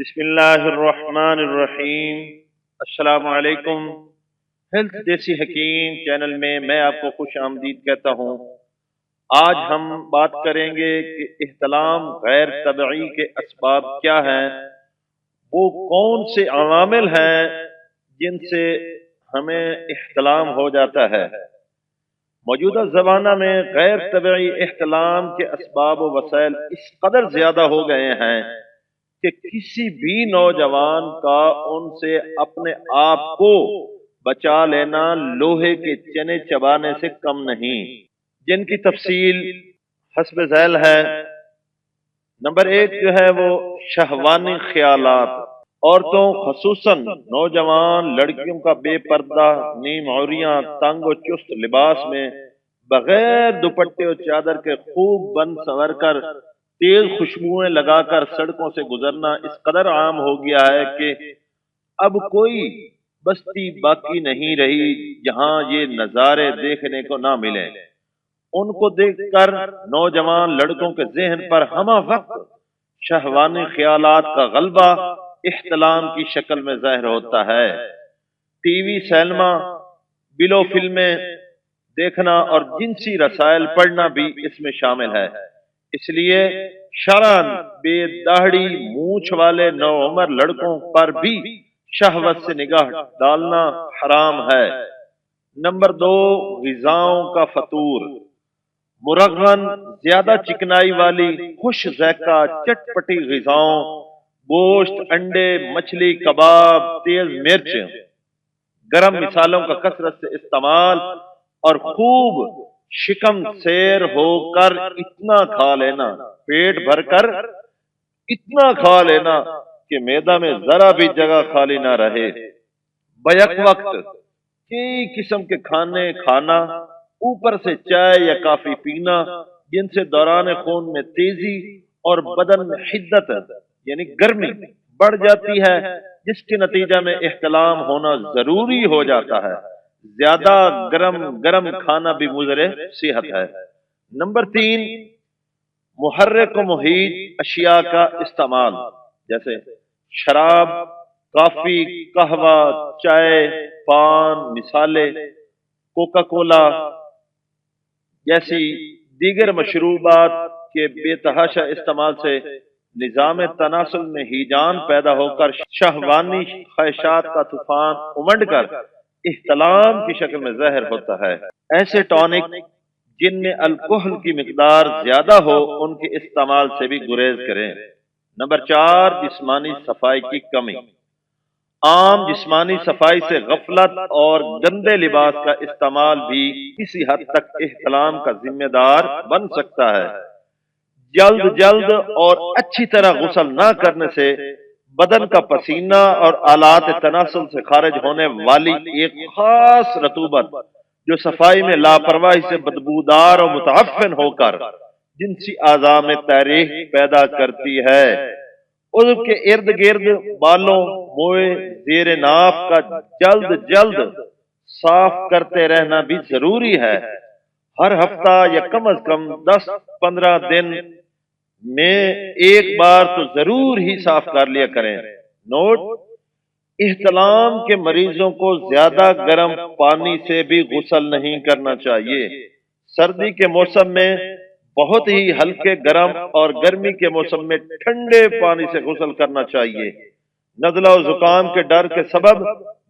بسم اللہ الرحمن الرحیم۔ السلام علیکم۔ ہیلتھ دیسی حکیم چینل میں آپ کو خوش آمدید کہتا ہوں۔ آج ہم بات کریں گے کہ احتلام غیر طبعی کے اسباب کیا ہیں، وہ کون سے عوامل ہیں جن سے ہمیں احتلام ہو جاتا ہے۔ موجودہ زمانہ میں غیر طبعی احتلام کے اسباب و وسائل اس قدر زیادہ ہو گئے ہیں کہ کسی بھی نوجوان کا ان سے اپنے آپ کو بچا لینا لوہے کے چنے چبانے سے کم نہیں، جن کی تفصیل حسب ذیل ہے۔ نمبر ایک جو ہے وہ شہوانی خیالات۔ عورتوں خصوصاً نوجوان لڑکیوں کا بے پردہ نیم عوریاں تنگ و چست لباس میں بغیر دوپٹے و چادر کے خوب بن سنور کر تیز خوشبوئیں لگا کر سڑکوں سے گزرنا اس قدر عام ہو گیا ہے کہ اب کوئی بستی باقی نہیں رہی جہاں یہ نظارے دیکھنے کو نہ ملیں۔ ان کو دیکھ کر نوجوان لڑکوں کے ذہن پر ہمہ وقت شہوانی خیالات کا غلبہ احتلام کی شکل میں ظاہر ہوتا ہے۔ ٹی وی سینما، بلو فلمیں دیکھنا اور جنسی رسائل پڑھنا بھی اس میں شامل ہے۔ اس لیے شرعاً بے داڑھی مونچھ والے نوعمر لڑکوں پر بھی شہوت سے نگاہ ڈالنا حرام ہے۔ نمبر دو، غذاؤں کا فطور۔ مرغن، زیادہ چکنائی والی خوش ذائقہ چٹپٹی غذاؤں، گوشت، انڈے، مچھلی، کباب، تیز مرچ، گرم مسالوں کا کثرت سے استعمال اور خوب شکم سیر ہو کر اتنا کھا لینا، پیٹ بھر کر اتنا کھا لینا کہ معدہ میں ذرا بھی جگہ خالی نہ رہے۔ بیک وقت کئی قسم کے کھانے کھانا، اوپر سے چائے یا کافی پینا، جن سے دوران خون میں تیزی اور بدن میں حدت یعنی گرمی بڑھ جاتی ہے، جس کے نتیجہ میں احتلام ہونا ضروری ہو جاتا ہے۔ زیادہ گرم کھانا بھی مضر صحت ہے۔ نمبر تین، محرک و مہیج اشیاء کا استعمال، جیسے شراب، کافی، قہوہ، چائے، پان، مسالے، کوکا کولا جیسی دیگر مشروبات کے بے تحاشا استعمال سے نظام تناسل میں ہیجان پیدا ہو کر شہوانی خواہشات کا طوفان امنڈ کر احتلام کی شکل میں ظاہر ہوتا ہے۔ ایسے ٹونک جن میں الکحل کی مقدار زیادہ ہو، ان کے استعمال سے بھی گریز کریں۔ نمبر چار، جسمانی صفائی کی کمی۔ عام جسمانی صفائی سے غفلت اور گندے لباس کا استعمال بھی کسی حد تک احتلام کا ذمہ دار بن سکتا ہے۔ جلد اور اچھی طرح غسل نہ کرنے سے بدن کا پسینہ اور آلات تناسل سے خارج ہونے والی ایک خاص رطوبت جو صفائی میں لاپرواہی سے بدبودار اور متعفن ہو کر جنسی اعضاء میں تحریک پیدا کرتی ہے۔ عضو کے ارد گرد بالوں، موئے، زیر ناف کا جلد صاف کرتے رہنا بھی ضروری ہے۔ ہر ہفتہ یا کم از کم 10-15 دن میں ایک بار تو ضرور ہی صاف کر لیا کریں۔ نوٹ: احتلام کے مریضوں کو زیادہ گرم پانی سے بھی غسل نہیں کرنا چاہیے۔ سردی کے موسم میں بہت ہی ہلکے گرم اور گرمی کے موسم میں ٹھنڈے پانی سے غسل کرنا چاہیے۔ نزلہ و زکام کے ڈر کے سبب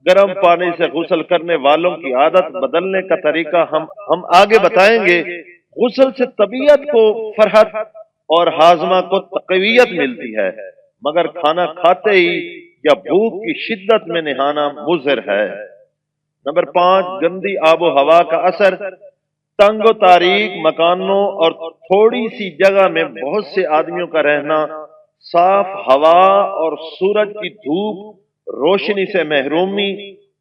گرم پانی سے غسل کرنے والوں کی عادت بدلنے کا طریقہ ہم آگے بتائیں گے۔ غسل سے طبیعت کو فرحت اور ہاضمہ کو تقویت ملتی ہے، مگر کھانا کھاتے ہی یا بھوک کی شدت میں نہانا مضر ہے۔ نمبر پانچ، گندی آب و ہوا کا اثر۔ تنگ و تاریک مکانوں اور تھوڑی سی جگہ میں بہت سے آدمیوں کا رہنا، صاف ہوا اور سورج کی دھوپ روشنی سے محرومی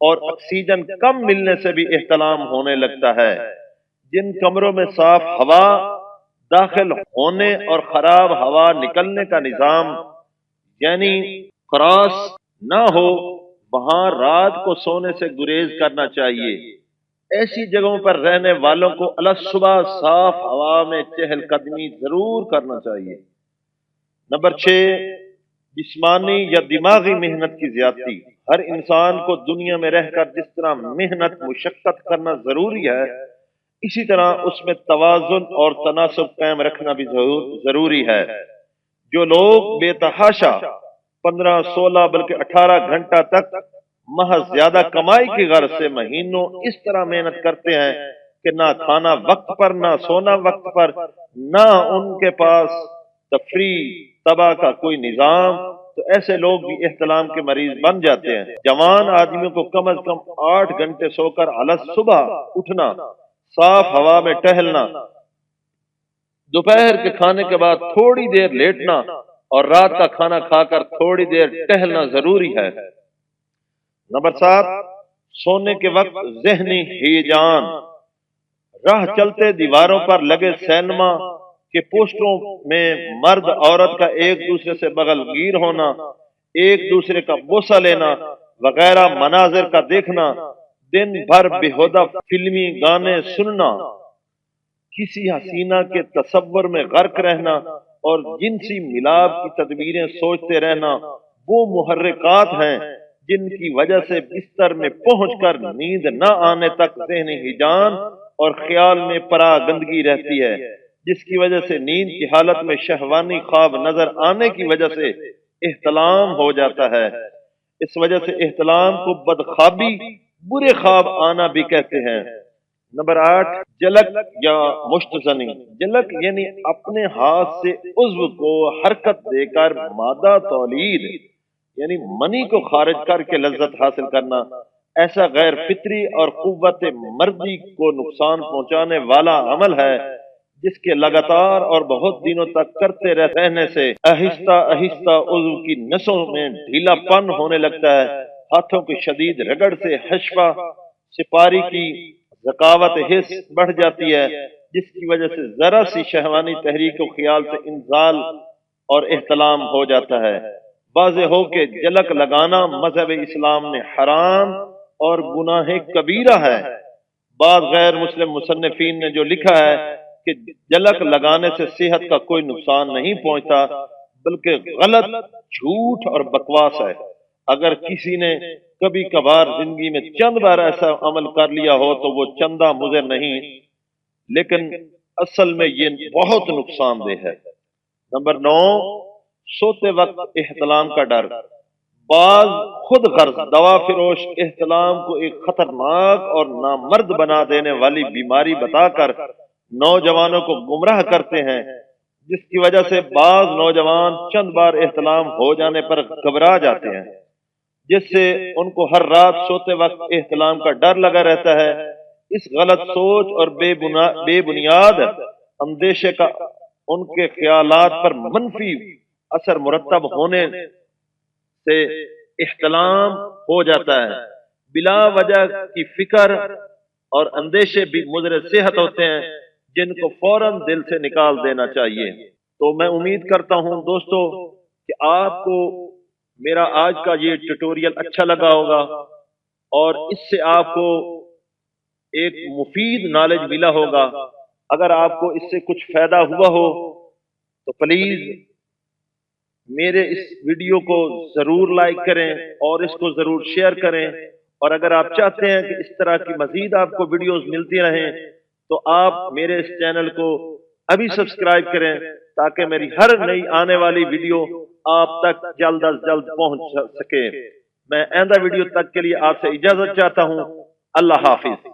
اور آکسیجن کم ملنے سے بھی احتلام ہونے لگتا ہے۔ جن کمروں میں صاف ہوا داخل ہونے اور خراب ہوا نکلنے کا نظام یعنی کراس نہ ہو، وہاں رات کو سونے سے گریز کرنا چاہیے۔ ایسی جگہوں پر رہنے والوں کو صبح صاف ہوا میں چہل قدمی ضرور کرنا چاہیے۔ نمبر 6، جسمانی یا دماغی محنت کی زیادتی۔ ہر انسان کو دنیا میں رہ کر جس طرح محنت مشقت کرنا ضروری ہے، اسی طرح اس میں توازن اور تناسب قائم رکھنا بھی ضروری ہے۔ جو لوگ بے تحاشا 15 16 بلکہ 18 گھنٹہ تک محض زیادہ کمائی کی غرض سے مہینوں اس طرح محنت کرتے ہیں کہ نہ کھانا وقت پر، نہ سونا وقت پر، نہ ان کے پاس تفریح تباہ کا کوئی نظام، تو ایسے لوگ بھی احتلام کے مریض بن جاتے ہیں۔ جوان آدمیوں کو کم از کم 8 گھنٹے سو کر صبح اٹھنا، صاف ہوا میں ٹہلنا، دوپہر کے کھانے کے بعد تھوڑی دیر لیٹنا اور رات کا کھانا کھا کر تھوڑی دیر ٹہلنا ضروری ہے۔ نمبر 7، سونے کے وقت ذہنی ہیجان۔ راہ چلتے دیواروں پر لگے سینما کے پوسٹروں میں مرد عورت کا ایک دوسرے سے بغل گیر ہونا، ایک دوسرے کا بوسہ لینا وغیرہ مناظر کا دیکھنا، دن بھر بےہودہ فلمی گانے سننا، کسی حسینہ کے تصور میں غرق رہنا اور جنسی ملاپ کی تدبیریں سوچتے رہنا، وہ محرکات ہیں جن کی وجہ سے بستر میں پہنچ کر نیند نہ آنے تک ذہنی ہیجان اور خیال میں پراگندگی رہتی ہے، جس کی وجہ سے نیند کی حالت میں شہوانی خواب نظر آنے کی وجہ سے احتلام ہو جاتا ہے۔ اس وجہ سے احتلام کو بدخوابی، برے خواب آنا بھی کہتے ہیں۔ نمبر 8، جلک یا مشتزنی۔ جلک یعنی اپنے ہاتھ سے عضو کو حرکت دے کر مادہ تولید یعنی منی کو خارج کر کے لذت حاصل کرنا، ایسا غیر فطری اور قوت مردی کو نقصان پہنچانے والا عمل ہے جس کے لگاتار اور بہت دنوں تک کرتے رہنے سے آہستہ آہستہ عضو کی نسوں میں ڈھیلا پن ہونے لگتا ہے، ہاتھوں کی شدید رگڑ سے حشفہ سپاری کی ذکاوت حس بڑھ جاتی ہے، جس کی وجہ سے ذرا سی شہوانی تحریک و خیال سے انزال اور احتلام ہو جاتا ہے۔ واضح ہو کہ جلک لگانا مذہب اسلام نے حرام اور گناہ کبیرہ ہے۔ بعض غیر مسلم مصنفین نے جو لکھا ہے کہ جلک لگانے سے صحت کا کوئی نقصان نہیں پہنچتا بلکہ غلط، جھوٹ اور بکواس ہے۔ اگر کسی نے کبھی کبھار زندگی میں چند بار ایسا عمل کر لیا ہو تو وہ چندہ مضر نہیں، لیکن اصل میں یہ بہت نقصان دہ ہے۔ نمبر 9، سوتے وقت احتلام کا ڈر۔ بعض خود غرض دوا فروش احتلام کو ایک خطرناک اور نامرد بنا دینے والی بیماری بتا کر نوجوانوں کو گمراہ کرتے ہیں، جس کی وجہ سے بعض نوجوان چند بار احتلام ہو جانے پر گھبرا جاتے ہیں، جس سے ان کو ہر رات سوتے وقت احتلام کا ڈر لگا رہتا ہے۔ اس غلط سوچ اور بے بنیاد اندیشے کا ان کے خیالات پر منفی اثر مرتب ہونے سے احتلام ہو جاتا ہے۔ بلا وجہ کی فکر اور اندیشے بھی مضر صحت ہوتے ہیں جن کو فوراً دل سے نکال دینا چاہیے۔ تو میں امید کرتا ہوں دوستو کہ آپ کو میرا آج کا یہ ٹیوٹوریل اچھا لگا ہوگا اور اس سے آپ کو ایک مفید نالج ملا ہوگا۔ اگر آپ کو اس سے کچھ فائدہ ہوا ہو تو پلیز میرے اس ویڈیو کو ضرور لائک کریں اور اس کو ضرور شیئر کریں، اور اگر آپ چاہتے ہیں کہ اس طرح کی مزید آپ کو ویڈیوز ملتی رہیں تو آپ میرے اس چینل کو ابھی سبسکرائب کریں تاکہ میری ہر نئی آنے والی ویڈیو آپ تک جلد از جلد پہنچ سکے۔ میں آئندہ ویڈیو تک کے لیے آپ سے اجازت چاہتا ہوں۔ اللہ حافظ۔